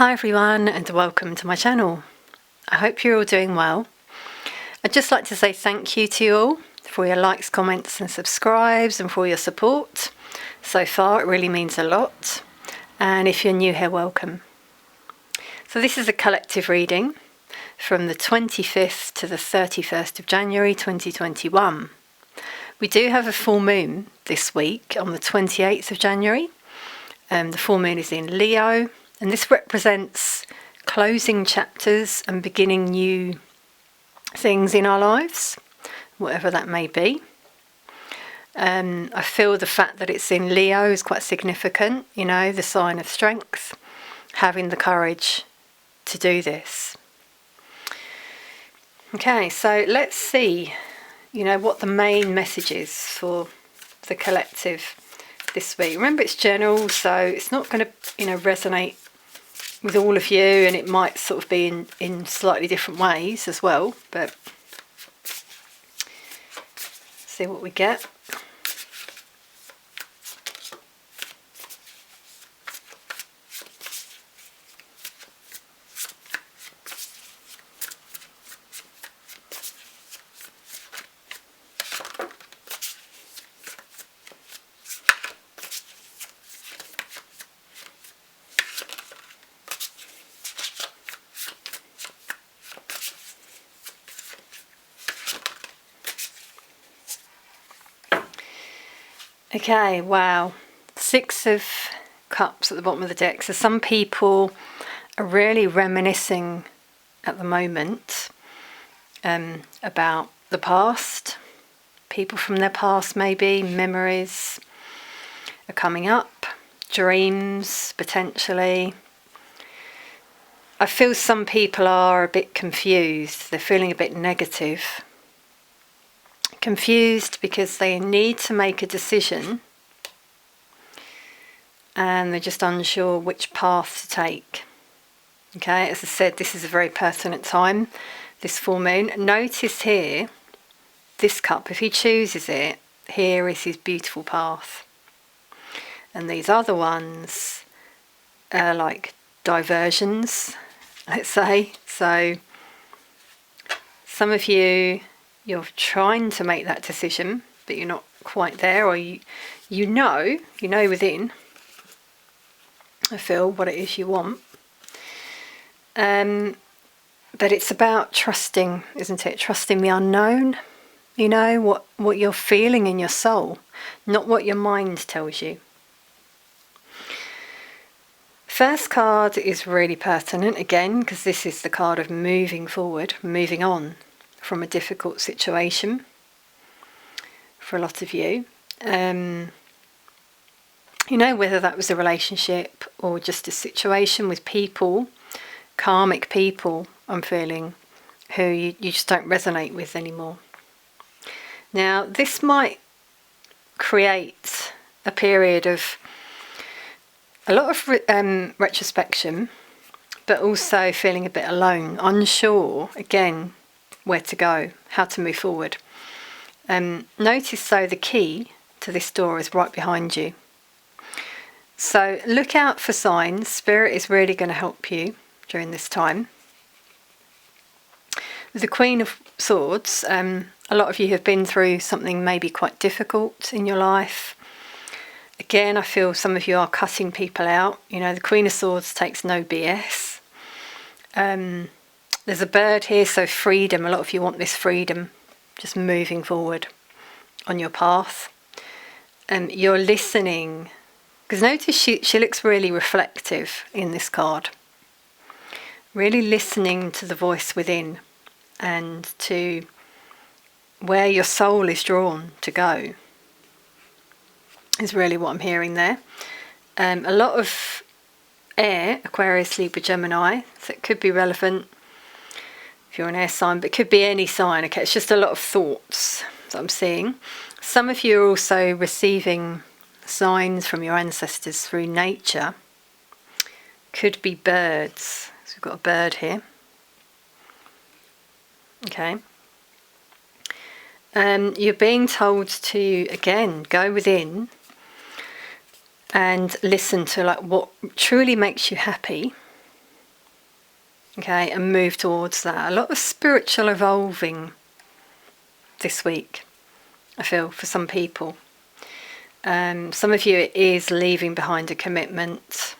Hi everyone and welcome to my channel. I hope you're all doing well. I'd just like to say thank you to you all for your likes, comments and subscribes and for your support. So far it really means a lot, and if you're new here, welcome. So this is a collective reading from the 25th to the 31st of January 2021. We do have a full moon this week on the 28th of January. The full moon is in Leo. And this represents closing chapters and beginning new things in our lives, whatever that may be. I feel the fact that it's in Leo is quite significant, the sign of strength, having the courage to do this. Okay, so let's see, what the main message is for the collective this week. Remember, it's general, so it's not going to, resonate with all of you, and it might sort of be in slightly different ways as well, but see what we get. Okay, wow. 6 of Cups at the bottom of the deck. So some people are really reminiscing at the moment about the past. People from their past, maybe. Memories are coming up. Dreams, potentially. I feel some people are a bit confused. They're feeling a bit negative. Confused because they need to make a decision and they're just unsure which path to take. Okay, as I said, this is a very pertinent time, this full moon. Notice here, this cup, if he chooses it, here is his beautiful path. And these other ones are like diversions, let's say. So some of you're trying to make that decision, but you're not quite there, or you know within, I feel, what it is you want. But it's about trusting, isn't it? Trusting the unknown, what you're feeling in your soul, not what your mind tells you. First card is really pertinent, again, because this is the card of moving forward, moving on from a difficult situation for a lot of you. Whether that was a relationship or just a situation with people, karmic people, I'm feeling, who you just don't resonate with anymore. Now, this might create a period of a lot of retrospection, but also feeling a bit alone, unsure, again, where to go, how to move forward. Notice though the key to this door is right behind you. So look out for signs. Spirit is really going to help you during this time. With the Queen of Swords, a lot of you have been through something maybe quite difficult in your life. Again, I feel some of you are cutting people out. The Queen of Swords takes no BS. There's a bird here, so freedom. A lot of you want this freedom, just moving forward on your path. You're listening, because notice she looks really reflective in this card. Really listening to the voice within and to where your soul is drawn to go is really what I'm hearing there. A lot of air, Aquarius, Libra, Gemini, so it could be relevant if you're an air sign, but it could be any sign. Okay, it's just a lot of thoughts that I'm seeing. Some of you are also receiving signs from your ancestors through nature. Could be birds. So we've got a bird here. Okay. You're being told to, again, go within and listen to what truly makes you happy okay, and move towards that. A lot of spiritual evolving this week, I feel, for some people. Some of you, it is leaving behind a commitment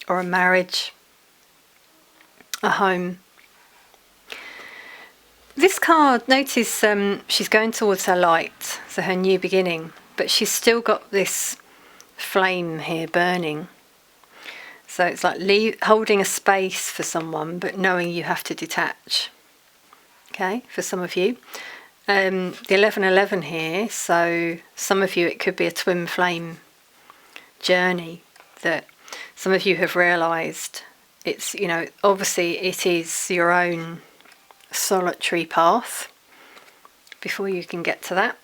or a marriage, a home. This card, notice she's going towards her light, so her new beginning, but she's still got this flame here burning. So it's like holding a space for someone, but knowing you have to detach. Okay, for some of you. The 1111 here, so some of you, it could be a twin flame journey that some of you have realised it's, you know, obviously it is your own solitary path before you can get to that.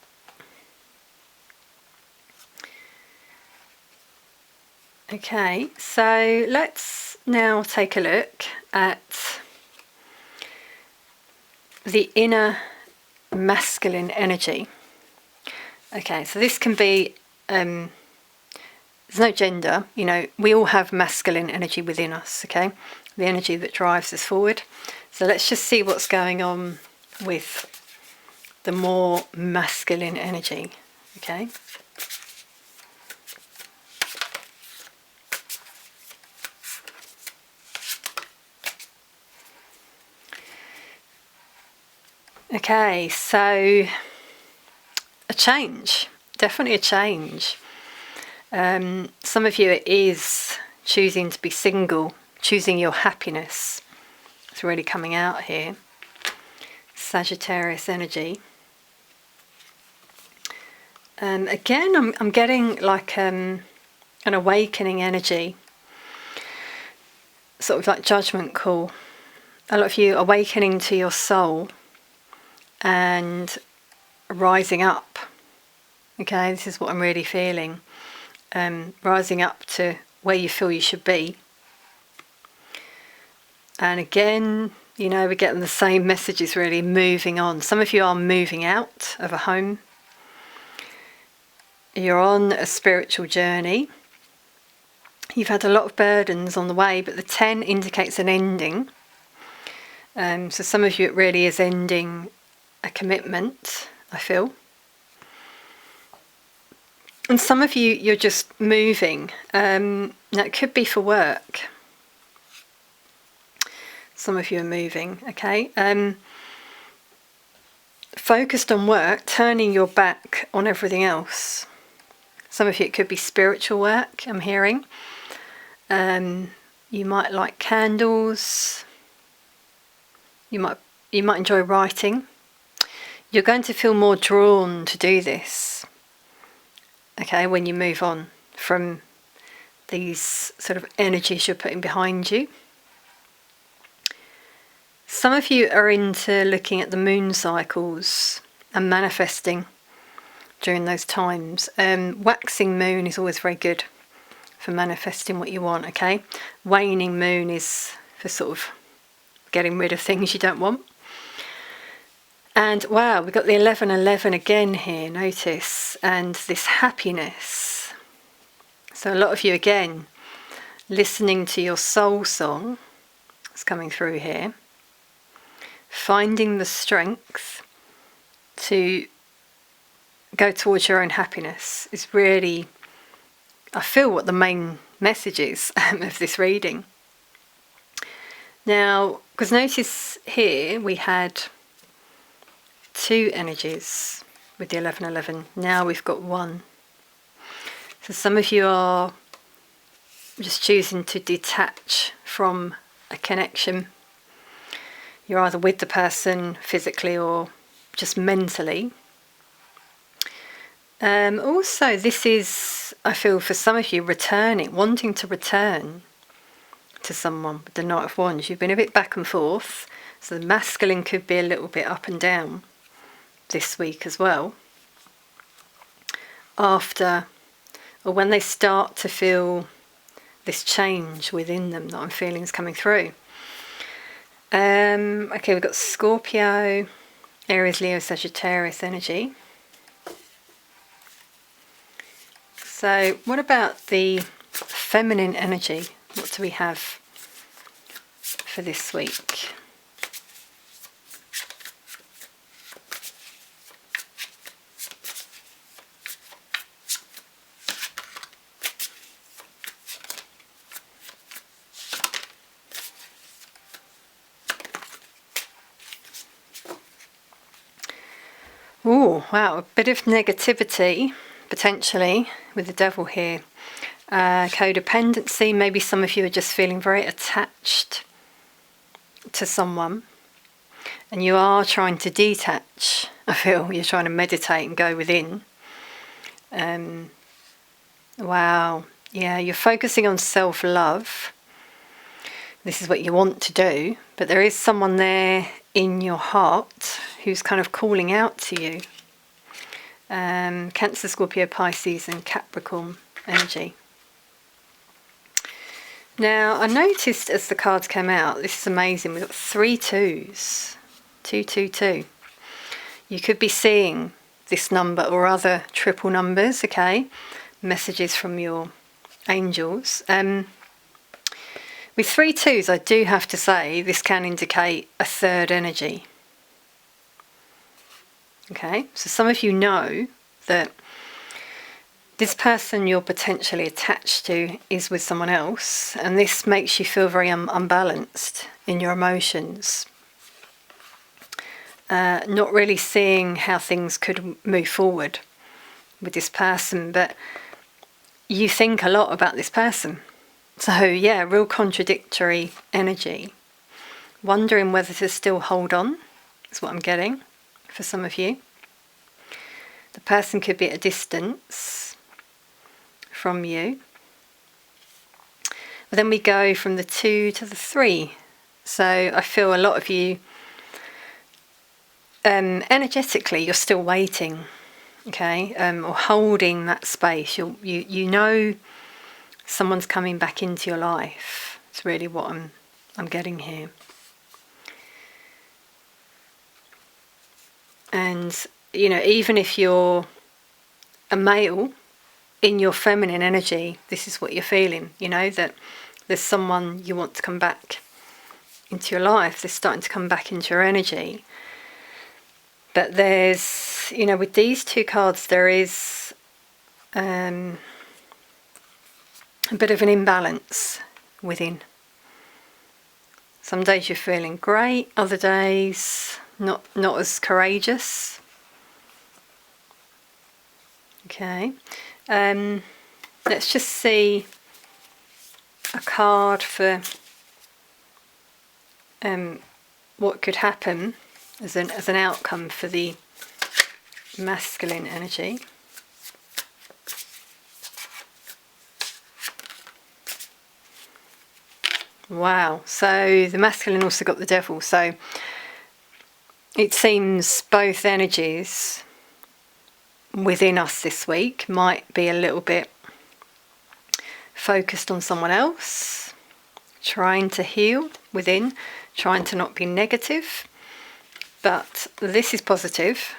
Okay, so let's now take a look at the inner masculine energy. Okay, so this can be, there's no gender, you know, we all have masculine energy within us, okay? The energy that drives us forward. So let's just see what's going on with the more masculine energy, okay? Okay, so a change, definitely a change. Some of you, it is choosing to be single, choosing your happiness. It's really coming out here. Sagittarius energy. Again, I'm getting like an awakening energy, sort of like judgment call. A lot of you awakening to your soul and rising up. Okay, this is what I'm really feeling. Rising up to where you feel you should be. And again, you know, we're getting the same messages, really, moving on. Some of you are moving out of a home. You're on a spiritual journey. You've had a lot of burdens on the way, but the 10 indicates an ending. So some of you, it really is ending a commitment, I feel. And some of you, you're just moving. Now, it could be for work. Some of you are moving, okay? Focused on work, turning your back on everything else. Some of you, it could be spiritual work, I'm hearing. You might like candles. You might enjoy writing. You're going to feel more drawn to do this, okay, when you move on from these sort of energies you're putting behind you. Some of you are into looking at the moon cycles and manifesting during those times. Waxing moon is always very good for manifesting what you want, okay? Waning moon is for sort of getting rid of things you don't want. And wow, we've got the 1111 again here, notice, and this happiness. So a lot of you, again, listening to your soul song, it's coming through here. Finding the strength to go towards your own happiness is really, I feel, what the main message is of this reading. Now, because notice here we had 2 energies with the 1111. Now we've got 1. So some of you are just choosing to detach from a connection. You're either with the person physically or just mentally. Also, this is, I feel, for some of you, wanting to return to someone with the Knight of Wands. You've been a bit back and forth, so the masculine could be a little bit up and down this week as well. After, or when they start to feel this change within them that I'm feeling is coming through. Okay, we've got Scorpio, Aries, Leo, Sagittarius energy. So what about the feminine energy? What do we have for this week? Oh, wow, a bit of negativity, potentially, with the devil here. Codependency, maybe some of you are just feeling very attached to someone. And you are trying to detach, I feel. You're trying to meditate and go within. Wow, yeah, you're focusing on self-love. This is what you want to do, but there is someone there in your heart who's kind of calling out to you. Cancer, Scorpio, Pisces and Capricorn energy. Now, I noticed as the cards came out, this is amazing, we've got 3 2s. 222. You could be seeing this number or other triple numbers, okay? Messages from your angels. With 3 2s, I do have to say this can indicate a third energy. Okay, so some of you know that this person you're potentially attached to is with someone else, and this makes you feel very unbalanced in your emotions. Not really seeing how things could move forward with this person, but you think a lot about this person. So yeah, real contradictory energy. Wondering whether to still hold on, is what I'm getting for some of you. The person could be at a distance from you. But then we go from the 2 to the 3. So I feel a lot of you, energetically, you're still waiting, okay, or holding that space. You know someone's coming back into your life. It's really what I'm getting here. And, you know, even if you're a male, in your feminine energy, this is what you're feeling, you know, that there's someone you want to come back into your life. They're starting to come back into your energy. But there's, you know, with these 2 cards, there is a bit of an imbalance within. Some days you're feeling great, other days not as courageous. Okay, let's just see a card for what could happen as an outcome for the masculine energy. Wow, so the masculine also got the devil, so it seems both energies within us this week might be a little bit focused on someone else, trying to heal within, trying to not be negative. But this is positive.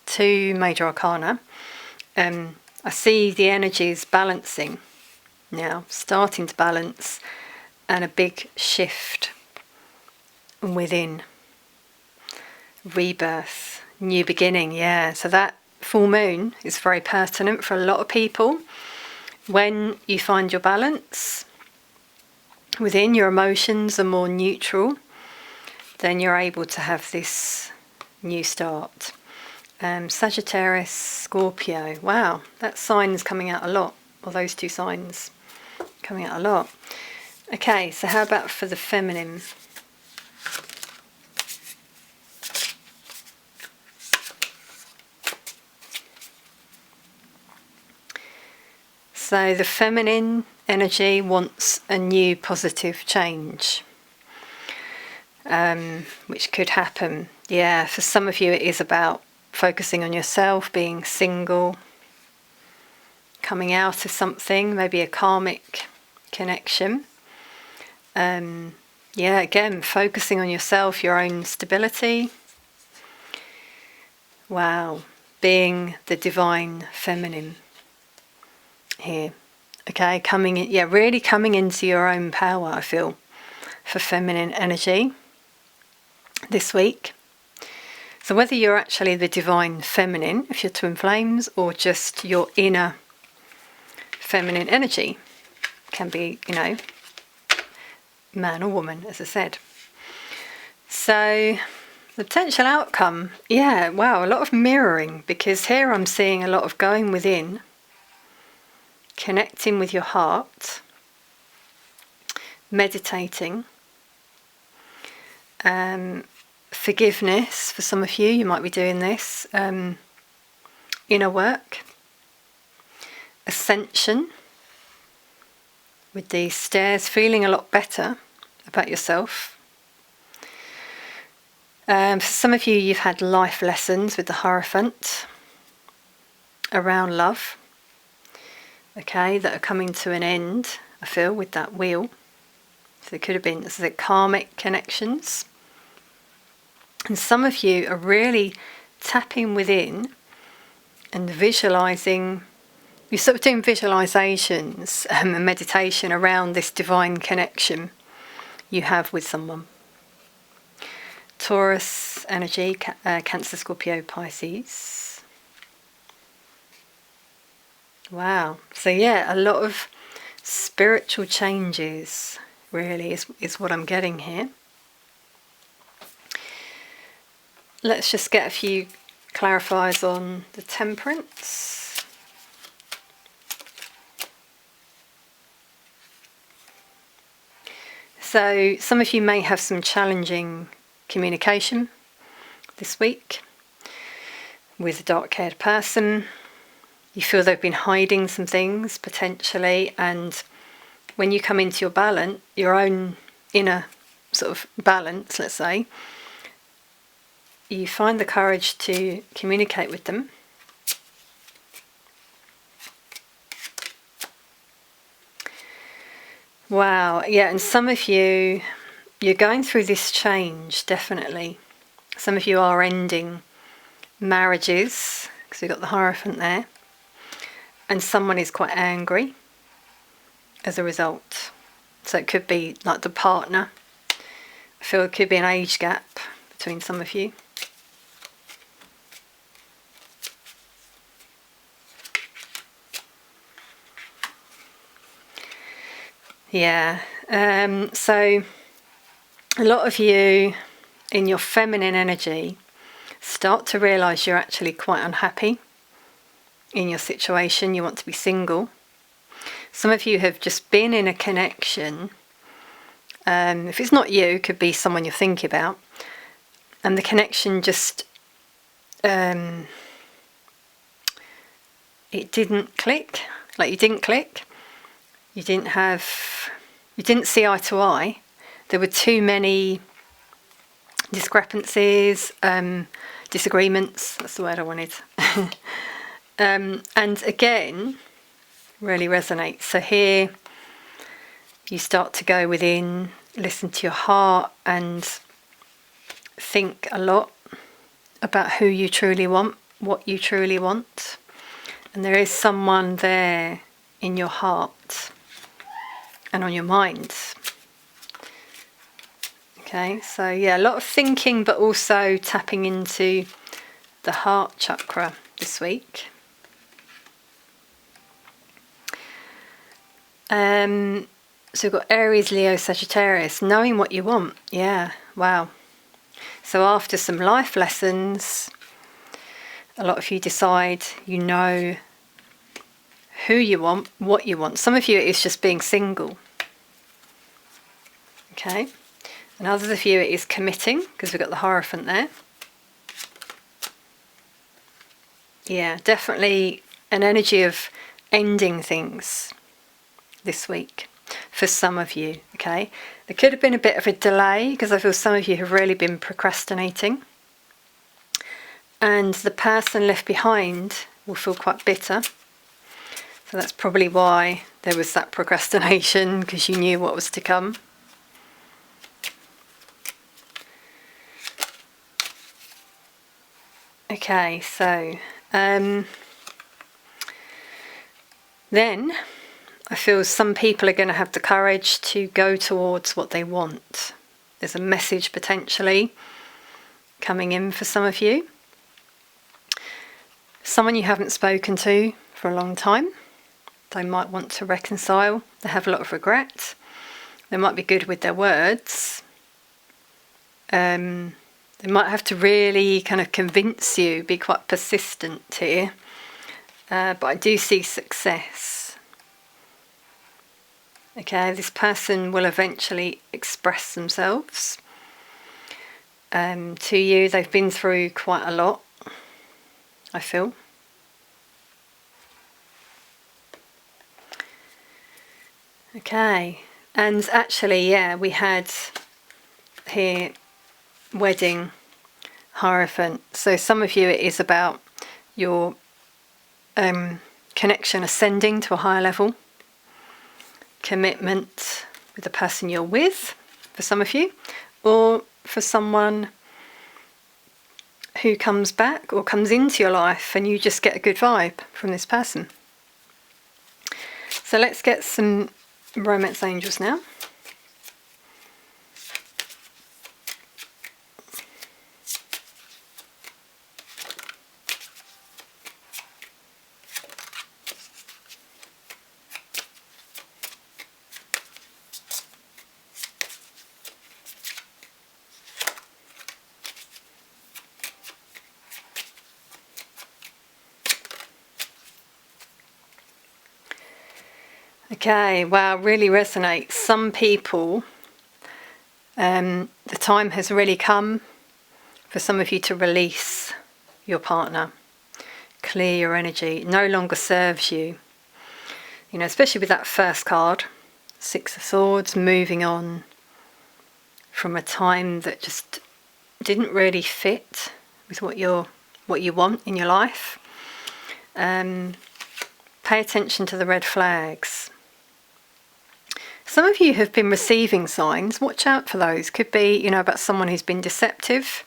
2 major arcana. I see the energies balancing now, starting to balance, and a big shift within. Rebirth, new beginning, yeah. So that full moon is very pertinent for a lot of people. When you find your balance within, your emotions are more neutral, then you're able to have this new start. Sagittarius, Scorpio, wow, that sign is coming out a lot, or those 2 signs coming out a lot. Okay, so how about for the feminine? So the feminine energy wants a new positive change, which could happen. Yeah, for some of you it is about focusing on yourself, being single, coming out of something, maybe a karmic connection. Yeah, again, focusing on yourself, your own stability. Wow, being the divine feminine here. Okay, coming in, yeah, really coming into your own power, I feel. for feminine energy this week. So whether you're actually the divine feminine, if you're twin flames, or just your inner feminine energy, can be, man or woman, as I said. So the potential outcome, a lot of mirroring, because here I'm seeing a lot of going within, connecting with your heart, meditating, forgiveness. For some of you, you might be doing this, inner work, ascension with these stairs, feeling a lot better about yourself. For some of you, you've had life lessons with the Hierophant around love, that are coming to an end, I feel, with that wheel. So there could have been, karmic connections. And some of you are really tapping within and visualising. You're sort of doing visualisations and meditation around this divine connection you have with someone. Taurus energy, Cancer, Scorpio, Pisces. Wow. So a lot of spiritual changes really is what I'm getting here. Let's just get a few clarifiers on the Temperance. So some of you may have some challenging communication this week with a dark-haired person. You feel they've been hiding some things potentially, and when you come into your balance, your own inner sort of balance, let's say, you find the courage to communicate with them. Wow, and some of you, you're going through this change, definitely. Some of you are ending marriages, because we've got the Hierophant there, and someone is quite angry as a result. So it could be like the partner. I feel it could be an age gap between some of you. So a lot of you in your feminine energy start to realise you're actually quite unhappy in your situation. You want to be single. Some of you have just been in a connection. If it's not you, it could be someone you're thinking about. And the connection just, it didn't click. Like you didn't click. You didn't see eye to eye. There were too many discrepancies, disagreements, that's the word I wanted. And again, really resonates. So here you start to go within, listen to your heart, and think a lot about who you truly want, what you truly want. And there is someone there in your heart and on your mind. Okay, so a lot of thinking, but also tapping into the heart chakra this week. So we've got Aries, Leo, Sagittarius, knowing what you want. Wow. So after some life lessons, a lot of you decide you know who you want, what you want. Some of you it's just being single. Okay. And others of you it is committing, because we've got the Hierophant there. Definitely an energy of ending things this week for some of you, okay? There could have been a bit of a delay, because I feel some of you have really been procrastinating. And the person left behind will feel quite bitter. So that's probably why there was that procrastination, because you knew what was to come. Okay, so then I feel some people are going to have the courage to go towards what they want. There's a message potentially coming in for some of you. Someone you haven't spoken to for a long time. They might want to reconcile. They have a lot of regret. They might be good with their words. They might have to really kind of convince you, be quite persistent here. But I do see success. Okay, this person will eventually express themselves to you. They've been through quite a lot, I feel. Okay, and actually, yeah, we had here wedding, Hierophant. So some of you, it is about your connection ascending to a higher level, commitment with the person you're with, for some of you, or for someone who comes back or comes into your life and you just get a good vibe from this person. So let's get some romance angels now. Okay, wow, really resonates. Some people, the time has really come for some of you to release your partner, clear your energy. It no longer serves you. You know, especially with that first card, Six of Swords, moving on from a time that just didn't really fit with what you want in your life. Pay attention to the red flags. Some of you have been receiving signs. Watch out for those. Could be, you know, about someone who's been deceptive.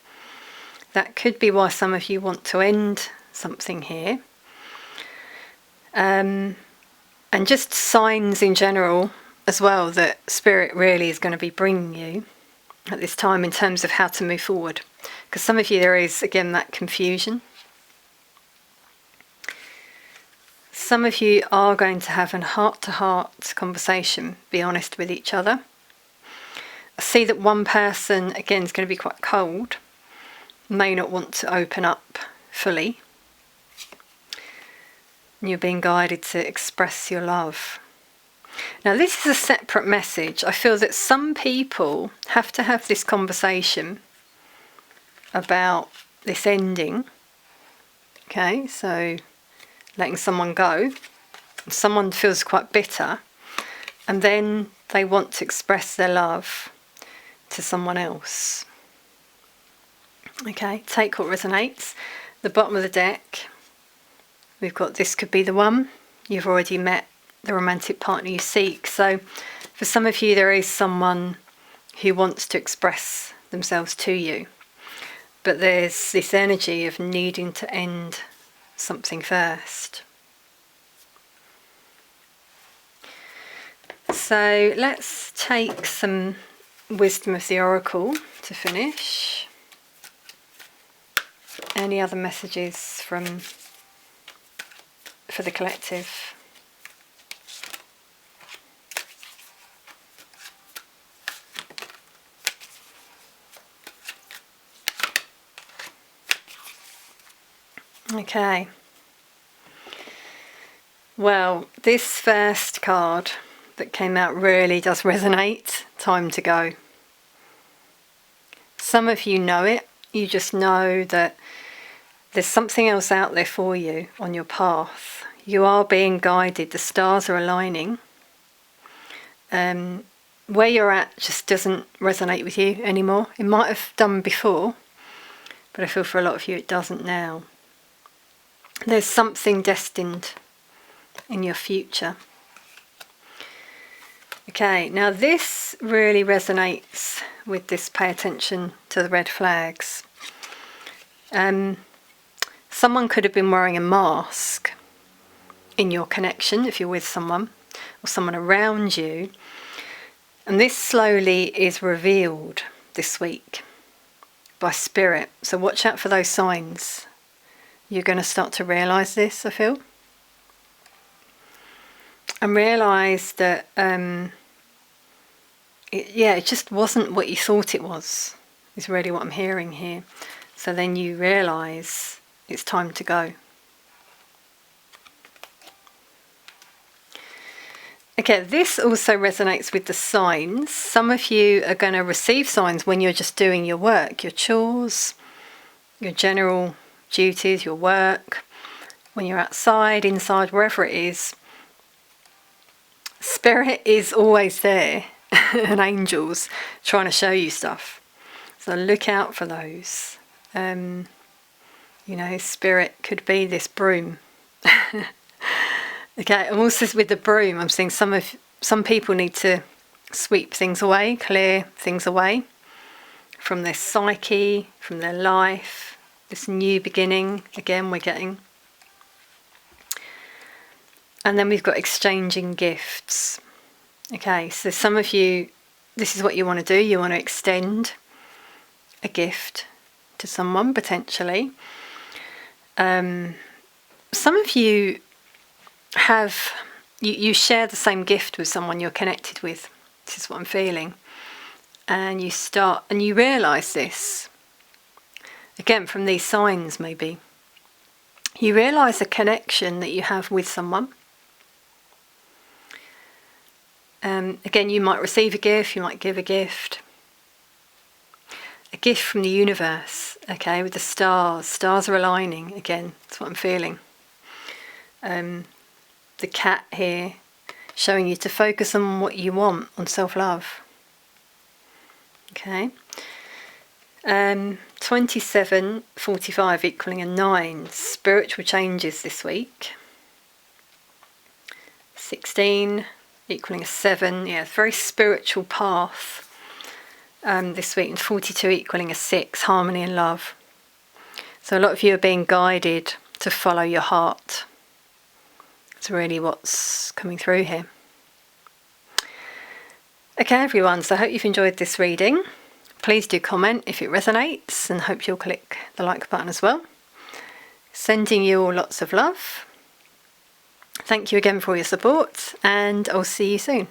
That could be why some of you want to end something here. And just signs in general as well that Spirit really is going to be bringing you at this time in terms of how to move forward. Because some of you, there is, again, that confusion. Some of you are going to have a heart-to-heart conversation, be honest with each other. I see that one person, again, is going to be quite cold, may not want to open up fully. You're being guided to express your love. Now, this is a separate message. I feel that some people have to have this conversation about this ending. Okay, so letting someone go. Someone feels quite bitter, and then they want to express their love to someone else. Okay, take what resonates. The bottom of the deck, we've got this could be the one. You've already met the romantic partner you seek. So for some of you, there is someone who wants to express themselves to you. But there's this energy of needing to end something first. So let's take some wisdom of the oracle to finish. Any other messages for the collective? Okay. Well, this first card that came out really does resonate. Time to go. Some of you know it. You just know that there's something else out there for you on your path. You are being guided. The stars are aligning. Where you're at just doesn't resonate with you anymore. It might have done before, but I feel for a lot of you it doesn't now. There's something destined in your future. Okay, now this really resonates with this pay attention to the red flags. Someone could have been wearing a mask in your connection if you're with someone, or someone around you. And this slowly is revealed this week by Spirit. So watch out for those signs. You're going to start to realise this, I feel. And realise that, it just wasn't what you thought it was, is really what I'm hearing here. So then you realise it's time to go. Okay, this also resonates with the signs. Some of you are going to receive signs when you're just doing your work, your chores, your general duties, your work, when you're outside, inside, wherever it is. Spirit is always there, and angels trying to show you stuff. So look out for those. Spirit could be this broom. Okay, and also with the broom, I'm seeing some people need to sweep things away, clear things away from their psyche, from their life, this new beginning, again, we're getting. And then we've got exchanging gifts. Okay, so some of you, this is what you want to do. You want to extend a gift to someone, potentially. Some of you you share the same gift with someone you're connected with. This is what I'm feeling. And you realise this, again, from these signs maybe. You realise a connection that you have with someone. Again, you might receive a gift, you might give a gift. A gift from the universe, okay, with the stars. Stars are aligning, again, that's what I'm feeling. The cat here, showing you to focus on what you want, on self-love. Okay. 27:45 equaling a 9. Spiritual changes this week. 16 equaling a 7. Yeah, very spiritual path this week. And 42 equaling a 6. Harmony and love. So a lot of you are being guided to follow your heart. It's really what's coming through here. Okay, everyone, so I hope you've enjoyed this reading. Please do comment if it resonates, and hope you'll click the like button as well. Sending you all lots of love. Thank you again for all your support, and I'll see you soon.